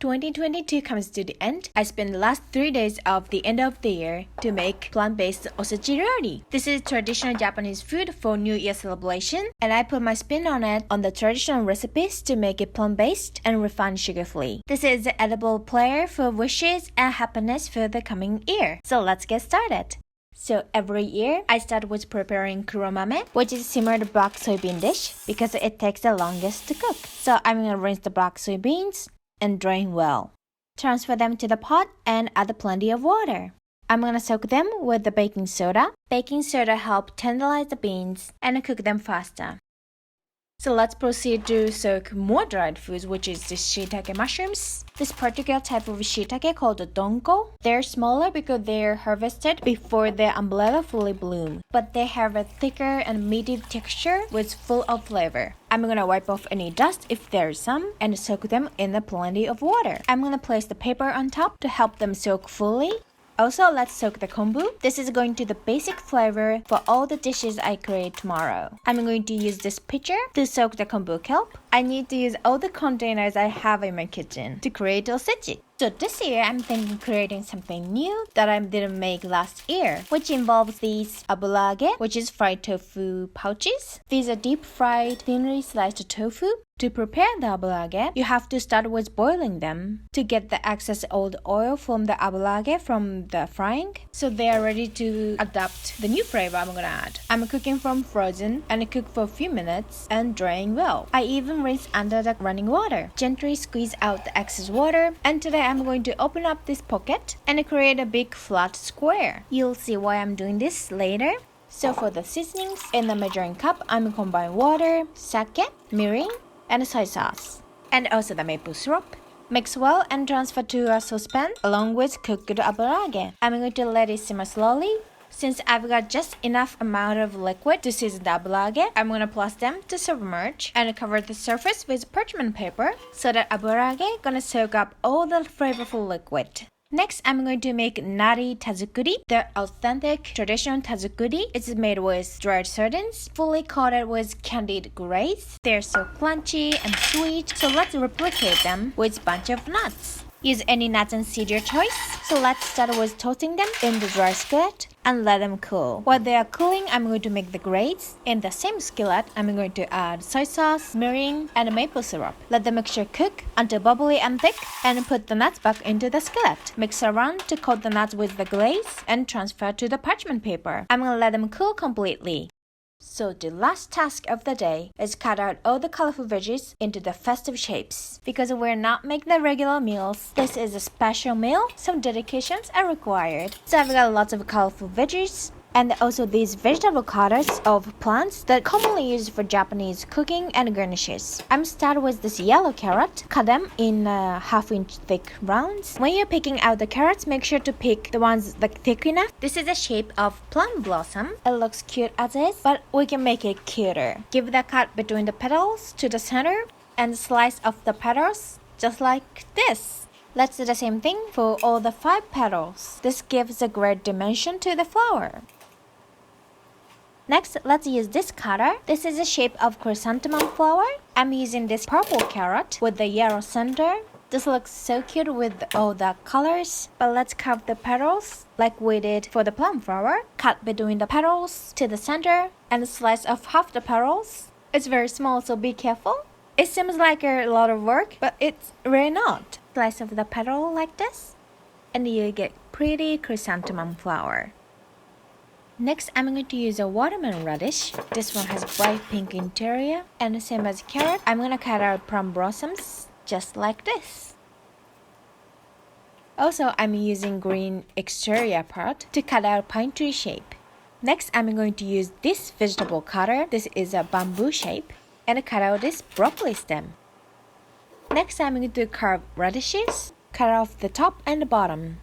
2022 comes to the end. I spent the last 3 days of the end of the year to make plant-based Osechi Ryori. This is traditional Japanese food for New Year celebration, and I put my spin on it on the traditional recipes to make it plant-based and refined sugar-free. This is an edible prayer for wishes and happiness for the coming year. So let's get started. So every year, I start with preparing kuromame, which is similar to black soybean dish because it takes the longest to cook. So I'm gonna rinse the black soybeans and drain well. Transfer them to the pot and add plenty of water. I'm gonna soak them with the baking soda. Baking soda helps tenderize the beans and cook them faster. So let's proceed to soak more dried foods, which is the shiitake mushrooms. This particular type of shiitake called the donko. They're smaller because they're harvested before the umbrella fully bloom, but they have a thicker and meaty texture which is full of flavor. I'm gonna wipe off any dust if there's some and soak them in plenty of water. I'm gonna place the paper on top to help them soak fully. Also, let's soak the kombu. This is going to the basic flavor for all the dishes I create tomorrow. I'm going to use this pitcher to soak the kombu kelp. I need to use all the containers I have in my kitchen to create osechi. So this year, I'm thinking creating something new that I didn't make last year, which involves these aburage, which is fried tofu pouches. These are deep fried, thinly sliced tofu. To prepare the aburage, you have to start with boiling them to get the excess old oil from the aburage from the frying, so they are ready to adapt the new flavor I'm gonna add. I'm cooking from frozen and cook for a few minutes and drain well. I even rinse under the running water. Gently squeeze out the excess water, and today I'm going to open up this pocket and create a big flat square. You'll see why I'm doing this later. So for the seasonings, in the measuring cup, I'm combining water, sake, mirin, and soy sauce, and also the maple syrup. Mix well and transfer to a saucepan along with cooked aburage. I'm going to let it simmer slowly. Since I've got just enough amount of liquid to season the aburage, I'm going to plus them to submerge and cover the surface with parchment paper so that aburage gonna soak up all the flavorful liquid. Next, I'm going to make Nari Tazukuri. The authentic traditional Tazukuri is made with dried sardines, fully coated with candied grapes. They're so crunchy and sweet, so let's replicate them with a bunch of nuts. Use any nuts and seed your choice. So let's start with toasting them in the dry skillet and let them cool. While they are cooling, I'm going to make the grapes. In the same skillet, I'm going to add soy sauce, mirin, and maple syrup. Let the mixture cook until bubbly and thick and put the nuts back into the skillet. Mix around to coat the nuts with the glaze and transfer to the parchment paper. I'm going to let them cool completely. So the last task of the day is cut out all the colorful veggies into the festive shapes. Because we're not making the regular meals, this is a special meal, some dedications are required. So I've got lots of colorful veggies and also these vegetable cutters of plants that commonly used for Japanese cooking and garnishes. I'm starting with this yellow carrot. Cut them in half-inch thick rounds. When you're picking out the carrots, make sure to pick the ones thick enough. This is the shape of plum blossom. It looks cute as is, but we can make it cuter. Give the cut between the petals to the center and slice off the petals just like this. Let's do the same thing for all the 5 petals. This gives a great dimension to the flower. Next, let's use this cutter. This is the shape of chrysanthemum flower. I'm using this purple carrot with the yellow center. This looks so cute with all the colors. But let's carve the petals like we did for the plum flower. Cut between the petals to the center and slice off half the petals. It's very small, so be careful. It seems like a lot of work, but it's really not. Slice off the petal like this, and you get pretty chrysanthemum flower. Next, I'm going to use a watermelon radish. This one has bright pink interior, and the same as carrot, I'm going to cut out plum blossoms just like this. Also, I'm using green exterior part to cut out pine tree shape. Next, I'm going to use this vegetable cutter. This is a bamboo shape, and cut out this broccoli stem. Next, I'm going to carve radishes, cut off the top and the bottom.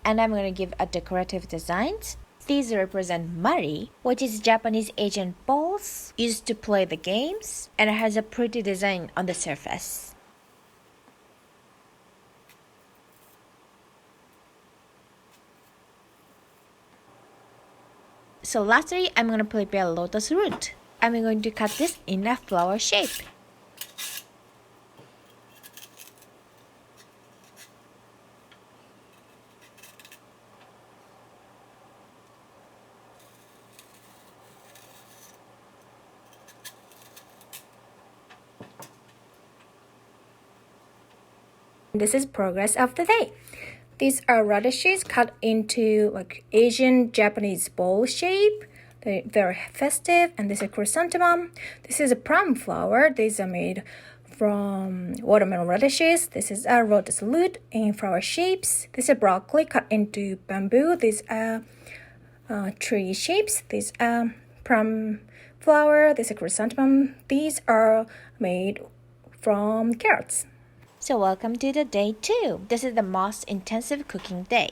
And I'm going to give a decorative designs. These represent mari, which is Japanese Asian balls used to play the games, and it has a pretty design on the surface. So lastly, I'm going to prepare lotus root. I'm going to cut this in a flower shape. This is progress of the day. These are radishes cut into like Asian Japanese bowl shape. They're very festive, and this is chrysanthemum. This is a plum flower. These are made from watermelon radishes. This is a lotus root in flower shapes. This is broccoli cut into bamboo. These are tree shapes. These are plum flower. This is chrysanthemum. These are made from carrots. So welcome to the day 2. This is the most intensive cooking day.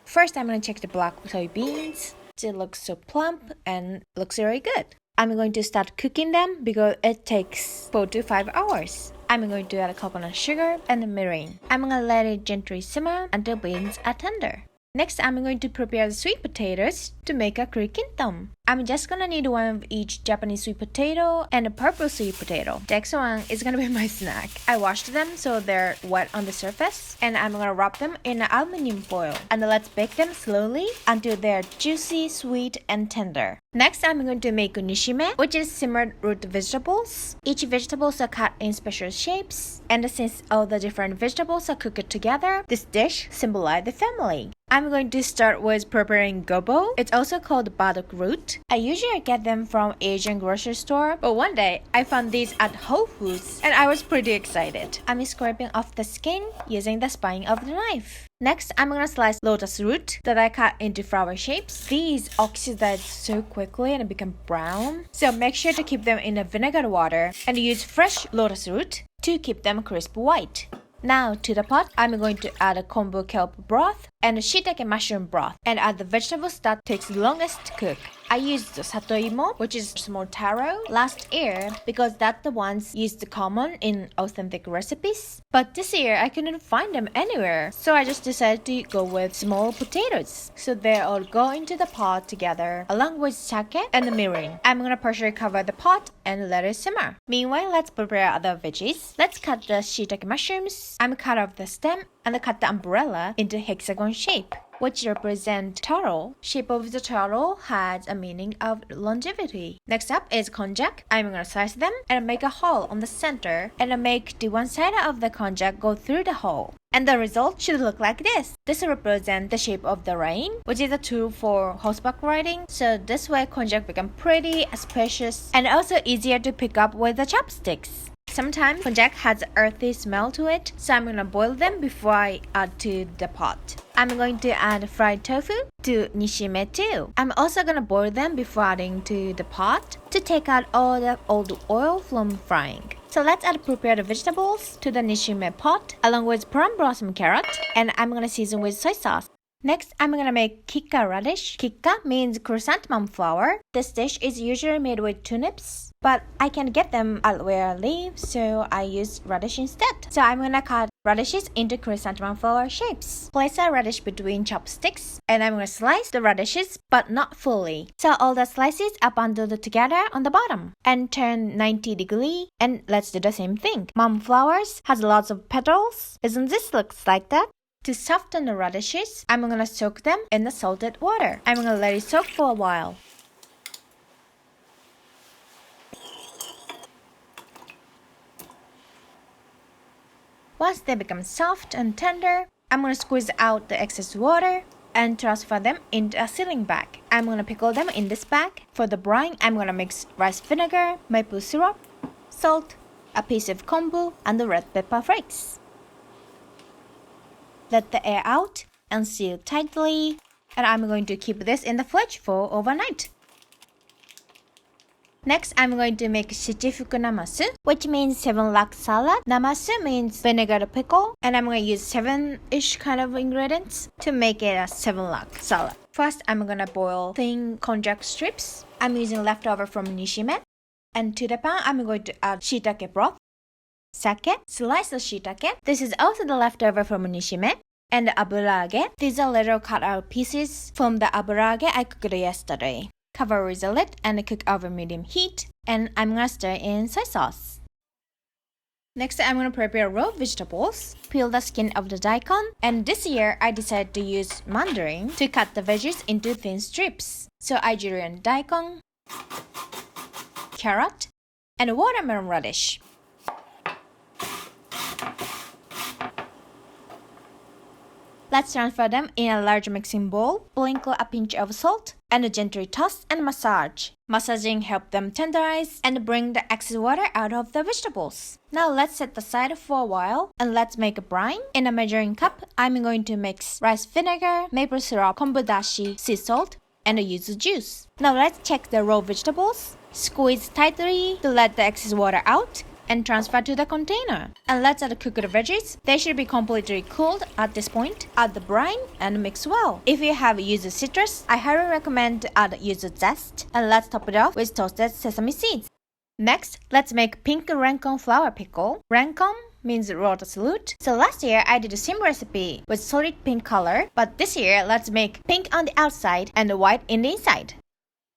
First, I'm going to check the black soybeans. They look so plump and looks very good. I'm going to start cooking them because it takes 4 to 5 hours. I'm going to add coconut sugar and mirin. I'm going to let it gently simmer until beans are tender. Next, I'm going to prepare the sweet potatoes to make a kurikintom. I'm just gonna need one of each Japanese sweet potato and a purple sweet potato. The extra one is gonna be my snack. I washed them so they're wet on the surface, and I'm gonna wrap them in aluminum foil. And let's bake them slowly until they're juicy, sweet, and tender. Next, I'm going to make nishime, which is simmered root vegetables. Each vegetables are cut in special shapes, and since all the different vegetables are cooked together, this dish symbolizes the family. I'm going to start with preparing gobo. It's also called baduk root. I usually get them from Asian grocery store, but one day I found these at Whole Foods and I was pretty excited. I'm scraping off the skin using the spine of the knife. Next, I'm gonna slice lotus root that I cut into flower shapes. These oxidize so quickly and become brown, so make sure to keep them in a vinegar water and use fresh lotus root to keep them crisp white. Now to the pot, I'm going to add a kombu kelp broth and a shiitake mushroom broth and add the vegetables that takes longest to cook. I used the satoimo, which is small taro, last year because that's the ones used common in authentic recipes. But this year I couldn't find them anywhere, so I just decided to go with small potatoes. So they all go into the pot together along with sake and mirin. I'm gonna partially cover the pot and let it simmer. Meanwhile, let's prepare other veggies. Let's cut the shiitake mushrooms. I'm cut off the stem and cut the umbrella into hexagon shape, which represent taro. Shape of the taro has a meaning of longevity. Next up is konjac. I'm gonna slice them and make a hole on the center and make the one side of the konjac go through the hole. And the result should look like this. This represents the shape of the rain, which is a tool for horseback riding. So this way konjac become pretty, spacious, and also easier to pick up with the chopsticks. Sometimes konjac has an earthy smell to it, so I'm gonna boil them before I add to the pot. I'm going to add fried tofu to nishime too. I'm also gonna boil them before adding to the pot to take out all the old oil from frying. So let's add prepared vegetables to the nishime pot along with plum blossom carrot, and I'm gonna season with soy sauce. Next, I'm gonna make Kika Relish. Kika means chrysanthemum flower. This dish is usually made with turnips, but I can get them at where I live, so I use radish instead. So I'm gonna cut radishes into chrysanthemum flower shapes. Place a radish between chopsticks, and I'm gonna slice the radishes, but not fully. So all the slices are bundled together on the bottom, and turn 90 degrees, and let's do the same thing. Mom flowers has lots of petals. Isn't this looks like that? To soften the radishes, I'm gonna soak them in the salted water. I'm gonna let it soak for a while. Once they become soft and tender, I'm gonna squeeze out the excess water and transfer them into a sealing bag. I'm gonna pickle them in this bag. For the brine, I'm gonna mix rice vinegar, maple syrup, salt, a piece of kombu, and the red pepper flakes. Let the air out and seal tightly, and I'm going to keep this in the fridge for overnight. Next, I'm going to make shichifuku namasu, which means 7 lakh salad. Namasu means vinegar pickle, and I'm going to use 7-ish kind of ingredients to make it a 7 lakh salad. First, I'm going to boil thin konjac strips. I'm using leftover from nishime. And to the pan, I'm going to add shiitake broth, sake, sliced shiitake. This is also the leftover from nishime. And the aburage. These are little cut out pieces from the aburage I cooked yesterday. Cover with a lid and cook over medium heat. And I'm gonna stir in soy sauce. Next, I'm gonna prepare raw vegetables. Peel the skin of the daikon. And this year, I decided to use mandarin to cut the veggies into thin strips. So I julienne daikon, carrot, and watermelon radish. Let's transfer them in a large mixing bowl, sprinkle a pinch of salt, and gently toss and massage. Massaging helps them tenderize and bring the excess water out of the vegetables. Now let's set aside for a while and let's make a brine. In a measuring cup, I'm going to mix rice vinegar, maple syrup, kombu dashi, sea salt, and yuzu juice. Now let's check the raw vegetables. Squeeze tightly to let the excess water out and transfer to the container. And let's add cooked veggies. They should be completely cooled at this point. Add the brine and mix well. If you have yuzu citrus, I highly recommend to add yuzu zest. And let's top it off with toasted sesame seeds. Next, let's make pink renkon flour pickle. Renkon means lotus root. So last year I did the same recipe with solid pink color, but this year let's make pink on the outside and white in the inside.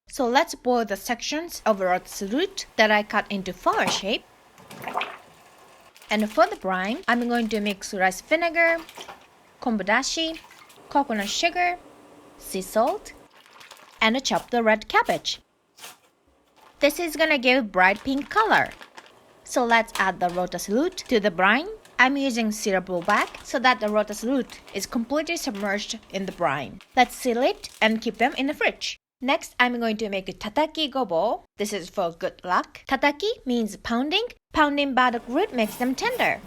So let's boil the sections of lotus root that I cut into flower shape. And for the brine, I'm going to mix rice vinegar, kombu dashi, coconut sugar, sea salt, and chop the red cabbage. This is gonna give bright pink color. So let's add the lotus root to the brine. I'm using syrup bag so that the lotus root is completely submerged in the brine. Let's seal it and keep them in the fridge. Next, I'm going to make a tataki gobo. This is for good luck. Tataki means pounding. Pounding burdock root makes them tender.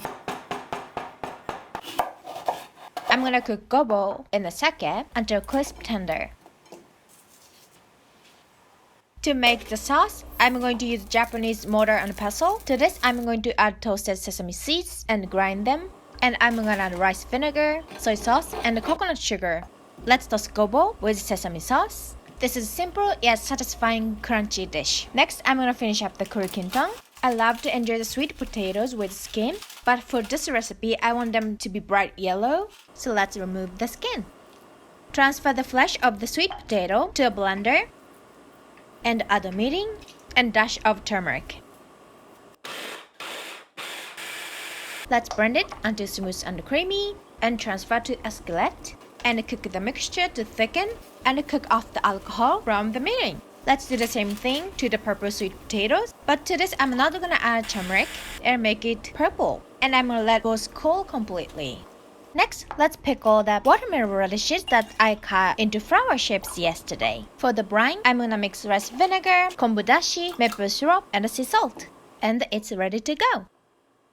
I'm gonna cook gobo in the sake until crisp tender. To make the sauce, I'm going to use Japanese mortar and pestle. To this, I'm going to add toasted sesame seeds and grind them. And I'm gonna add rice vinegar, soy sauce, and coconut sugar. Let's toss gobo with sesame sauce. This is simple yet satisfying crunchy dish. Next, I'm gonna finish up the kurikintang. I love to enjoy the sweet potatoes with skin, but for this recipe, I want them to be bright yellow, so let's remove the skin. Transfer the flesh of the sweet potato to a blender and add a mirin and dash of turmeric. Let's blend it until smooth and creamy and transfer to a skillet and cook the mixture to thicken and cook off the alcohol from the mirin. Let's do the same thing to the purple sweet potatoes, but to this I'm not gonna add turmeric and make it purple, and I'm gonna let both cool completely. Next, let's pickle the watermelon radishes that I cut into flower shapes yesterday. For the brine, I'm gonna mix rice vinegar, kombu dashi, maple syrup, and sea salt, and it's ready to go.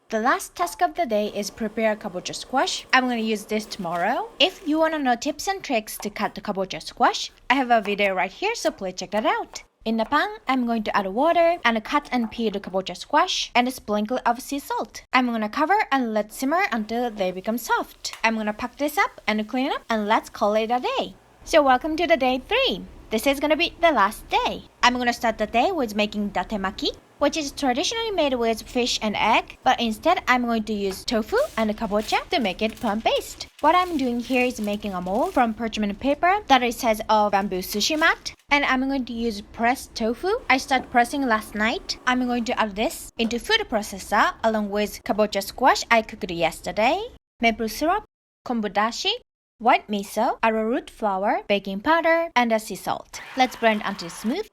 The last task of the day is prepare kabocha squash. I'm gonna use this tomorrow. If you wanna know tips and tricks to cut the kabocha squash, I have a video right here, so please check that out. In the pan, I'm going to add water and cut and peel the kabocha squash and a sprinkle of sea salt. I'm gonna cover and let simmer until they become soft. I'm gonna pack this up and clean up and let's call it a day. So welcome to the day 3. This is gonna be the last day. I'm gonna start the day with making datemaki, which is traditionally made with fish and egg, but instead I'm going to use tofu and kabocha to make it plant-based. What I'm doing here is making a mold from parchment paper that is size of bamboo sushi mat, and I'm going to use pressed tofu. I started pressing last night. I'm going to add this into food processor along with kabocha squash I cooked yesterday, maple syrup, kombu dashi, white miso, arrowroot flour, baking powder, and sea salt. Let's blend until smooth.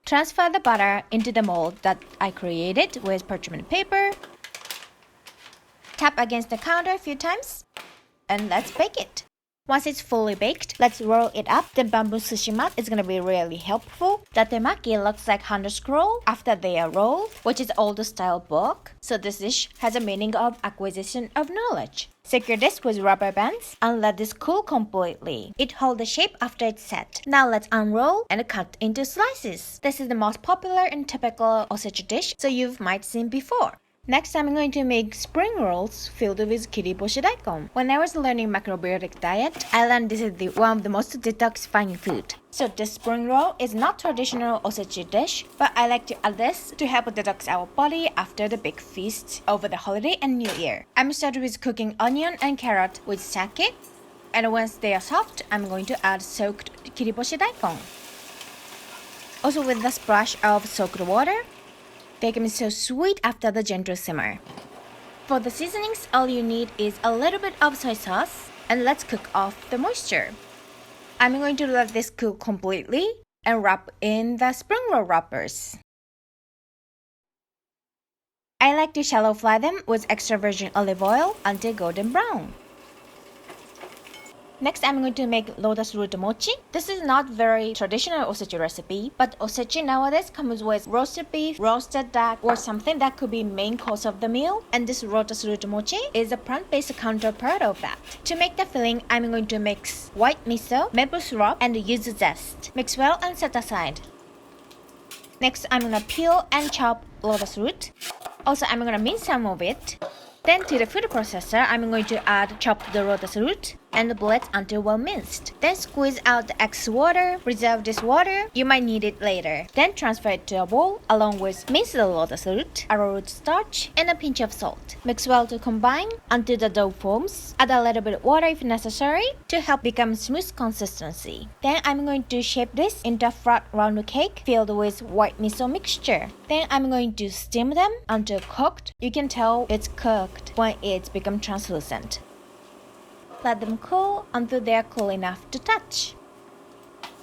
Transfer the butter into the mold that I created with parchment paper. Tap against the counter a few times. And let's bake it. Once it's fully baked, let's roll it up. The bamboo sushi mat is gonna be really helpful. Datemaki looks like 100 scroll after they are rolled, which is old style book. So this dish has a meaning of acquisition of knowledge. Secure this with rubber bands and let this cool completely. It holds the shape after it's set. Now let's unroll and cut into slices. This is the most popular and typical Osechi dish, so you might seen before. Next, I'm going to make spring rolls filled with kiriboshi daikon. When I was learning macrobiotic diet, I learned this is one of the most detoxifying food. So this spring roll is not traditional Osechi dish, but I like to add this to help detox our body after the big feast over the holiday and New Year. I'm started with cooking onion and carrot with sake, and once they are soft, I'm going to add soaked kiriboshi daikon. Also with a splash of soaked water. They can be so sweet after the gentle simmer. For the seasonings, all you need is a little bit of soy sauce, and let's cook off the moisture. I'm going to let this cook completely and wrap in the spring roll wrappers. I like to shallow fry them with extra virgin olive oil until golden brown. Next, I'm going to make lotus root mochi. This is not very traditional osechi recipe, but osechi nowadays comes with roasted beef, roasted duck, or something that could be main course of the meal. And this lotus root mochi is a plant-based counterpart of that. To make the filling, I'm going to mix white miso, maple syrup, and yuzu zest. Mix well and set aside. Next, I'm gonna peel and chop lotus root. Also, I'm gonna mince some of it. Then to the food processor, I'm going to add chopped lotus root and blend until well minced. Then squeeze out the excess water. Reserve this water. You might need it later. Then transfer it to a bowl along with minced lotus root, arrowroot starch, and a pinch of salt. Mix well to combine until the dough forms. Add a little bit of water if necessary to help become smooth consistency. Then I'm going to shape this into a flat round cake filled with white miso mixture. Then I'm going to steam them until cooked. You can tell it's cooked when it's become translucent. Let them cool until they are cool enough to touch.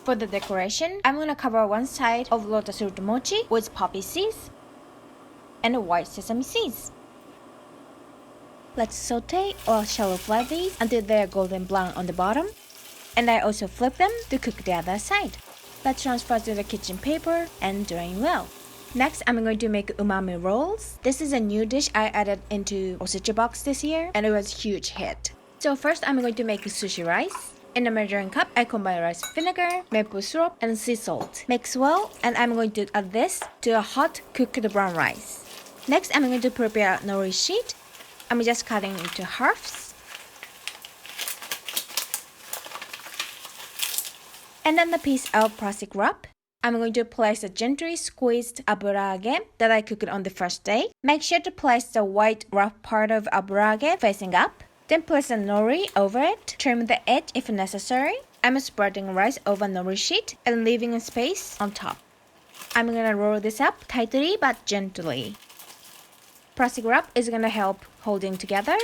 For the decoration, I'm gonna cover one side of lotus root mochi with poppy seeds and white sesame seeds. Let's saute or shallow fry these until they are golden brown on the bottom. And I also flip them to cook the other side. Let's transfer to the kitchen paper and drain well. Next, I'm going to make umami rolls. This is a new dish I added into Osechi box this year, and it was a huge hit. So first, I'm going to make sushi rice. In a measuring cup, I combine rice vinegar, maple syrup, and sea salt. Mix well, and I'm going to add this to a hot cooked brown rice. Next, I'm going to prepare a nori sheet. I'm just cutting into halves. And then a piece of plastic wrap. I'm going to place a gently squeezed aburage that I cooked on the first day. Make sure to place the white rough part of aburage facing up. Then place a nori over it. Trim the edge if necessary. I'm spreading rice over nori sheet and leaving a space on top. I'm gonna roll this up tightly but gently. Plastic wrap is gonna help holding together.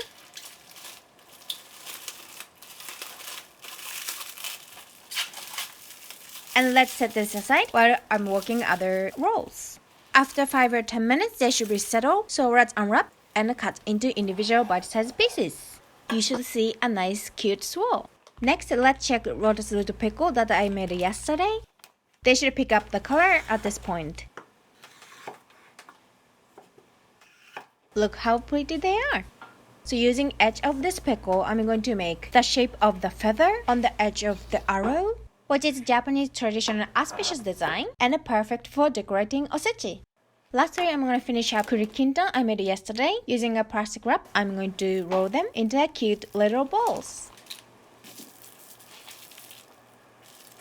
And let's set this aside while I'm working other rolls. After 5 or 10 minutes, they should be settled, so let's unwrap and cut into individual bite-sized pieces. You should see a nice cute swirl. Next, let's check lotus root pickle that I made yesterday. They should pick up the color at this point. Look how pretty they are. So using edge of this pickle, I'm going to make the shape of the feather on the edge of the arrow, which is Japanese traditional auspicious design and perfect for decorating osechi. Lastly, I'm going to finish up kurikintan I made yesterday. Using a plastic wrap, I'm going to roll them into cute little balls.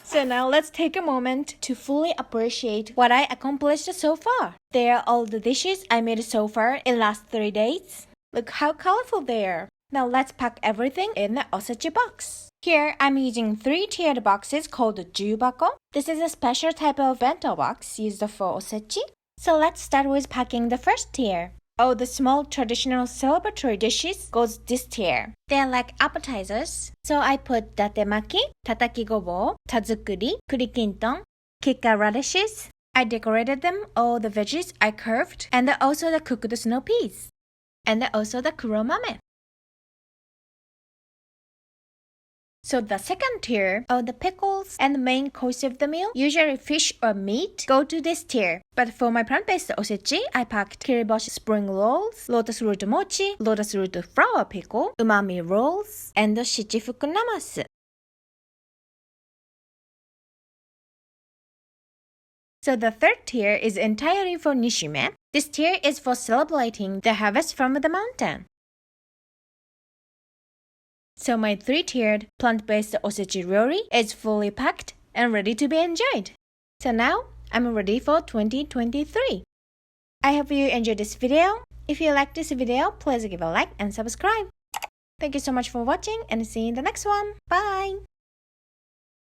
So now let's take a moment to fully appreciate what I accomplished so far. They are all the dishes I made so far in last 3 days. Look how colorful they are. Now let's pack everything in the osechi box. Here, I'm using 3-tiered boxes called jubako. This is a special type of bento box used for osechi. So let's start with packing the first tier. All the small traditional celebratory dishes goes this tier. They are like appetizers. So I put datemaki, tataki gobo, tazukuri, kurikintan, Kika Relishes. I decorated them all the veggies I curved and also the cooked snow peas. And also the kuromame. So the second tier, all the pickles and the main course of the meal, usually fish or meat, go to this tier. But for my plant-based osechi, I packed kiriboshi spring rolls, lotus root mochi, lotus root flour pickle, umami rolls, and the shichifuku namasu. So the third tier is entirely for nishime. This tier is for celebrating the harvest from the mountain. So my 3-tiered plant-based Osechi Ryori is fully packed and ready to be enjoyed. So now, I'm ready for 2023. I hope you enjoyed this video. If you like this video, please give a like and subscribe. Thank you so much for watching and see you in the next one. Bye!